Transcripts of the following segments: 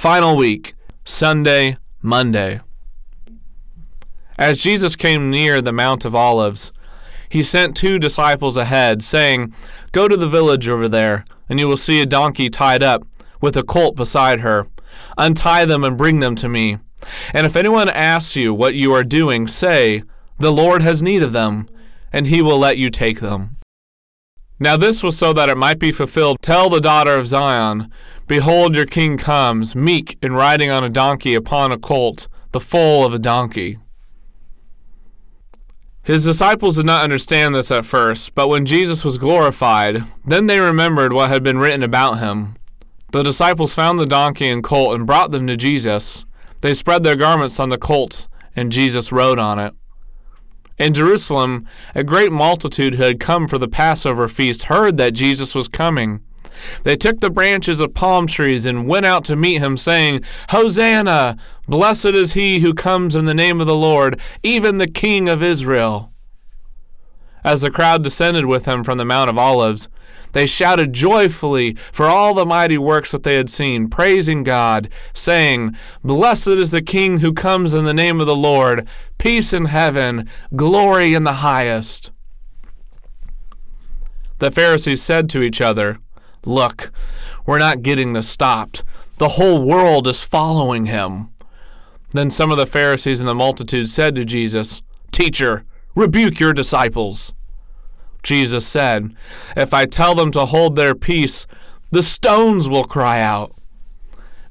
Final week, Sunday, Monday. As Jesus came near the Mount of Olives, he sent 2 disciples ahead, saying, "Go to the village over there, and you will see a donkey tied up, with a colt beside her. Untie them and bring them to me. And if anyone asks you what you are doing, say, 'The Lord has need of them,' and he will let you take them." Now this was so that it might be fulfilled, "Tell the daughter of Zion, behold, your king comes, meek and riding on a donkey upon a colt, the foal of a donkey." His disciples did not understand this at first, but when Jesus was glorified, then they remembered what had been written about him. The disciples found the donkey and colt and brought them to Jesus. They spread their garments on the colt, and Jesus rode on it. In Jerusalem, a great multitude who had come for the Passover feast heard that Jesus was coming. They took the branches of palm trees and went out to meet him, saying, "Hosanna! Blessed is he who comes in the name of the Lord, even the King of Israel." As the crowd descended with him from the Mount of Olives, they shouted joyfully for all the mighty works that they had seen, praising God, saying, "Blessed is the King who comes in the name of the Lord, peace in heaven, glory in the highest." The Pharisees said to each other, "Look, we're not getting this stopped. The whole world is following him." Then some of the Pharisees and the multitude said to Jesus, "Teacher, rebuke your disciples." Jesus said, "If I tell them to hold their peace, the stones will cry out."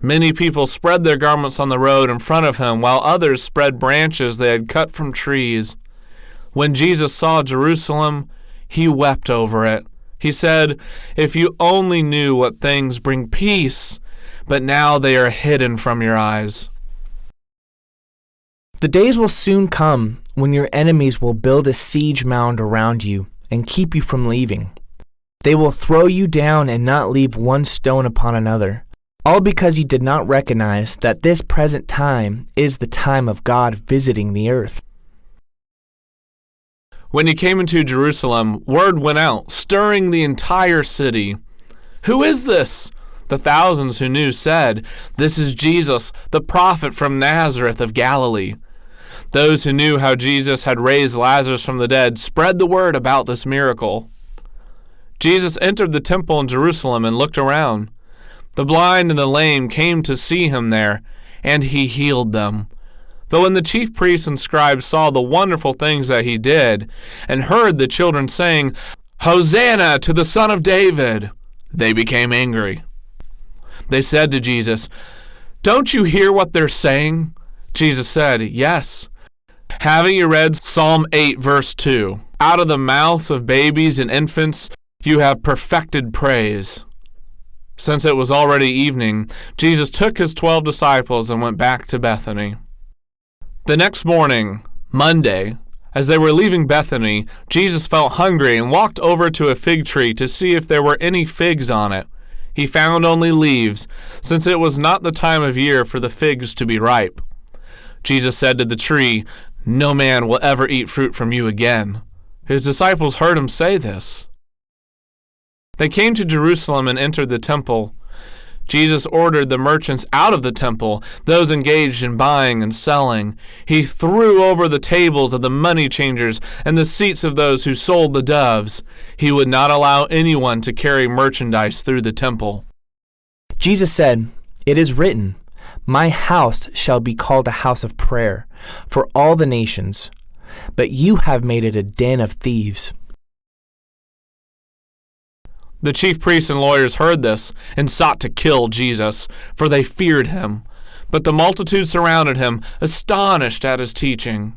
Many people spread their garments on the road in front of him, while others spread branches they had cut from trees. When Jesus saw Jerusalem, he wept over it. He said, "If you only knew what things bring peace, but now they are hidden from your eyes." The days will soon come when your enemies will build a siege mound around you and keep you from leaving. They will throw you down and not leave one stone upon another, all because you did not recognize that this present time is the time of God visiting the earth. When he came into Jerusalem, word went out, stirring the entire city. "Who is this?" The thousands who knew said, "This is Jesus, the prophet from Nazareth of Galilee." Those who knew how Jesus had raised Lazarus from the dead spread the word about this miracle. Jesus entered the temple in Jerusalem and looked around. The blind and the lame came to see him there, and he healed them. But when the chief priests and scribes saw the wonderful things that he did, and heard the children saying, "Hosanna to the Son of David," they became angry. They said to Jesus, "Don't you hear what they're saying?" Jesus said, "Yes. Haven't you read Psalm 8, verse 2? Out of the mouths of babies and infants you have perfected praise." Since it was already evening, Jesus took his 12 disciples and went back to Bethany. The next morning, Monday, as they were leaving Bethany, Jesus felt hungry and walked over to a fig tree to see if there were any figs on it. He found only leaves, since it was not the time of year for the figs to be ripe. Jesus said to the tree, "No man will ever eat fruit from you again." His disciples heard him say this. They came to Jerusalem and entered the temple. Jesus ordered the merchants out of the temple, those engaged in buying and selling. He threw over the tables of the money changers and the seats of those who sold the doves. He would not allow anyone to carry merchandise through the temple. Jesus said, "It is written, 'My house shall be called a house of prayer for all the nations,' but you have made it a den of thieves." The chief priests and lawyers heard this and sought to kill Jesus, for they feared him. But the multitude surrounded him, astonished at his teaching.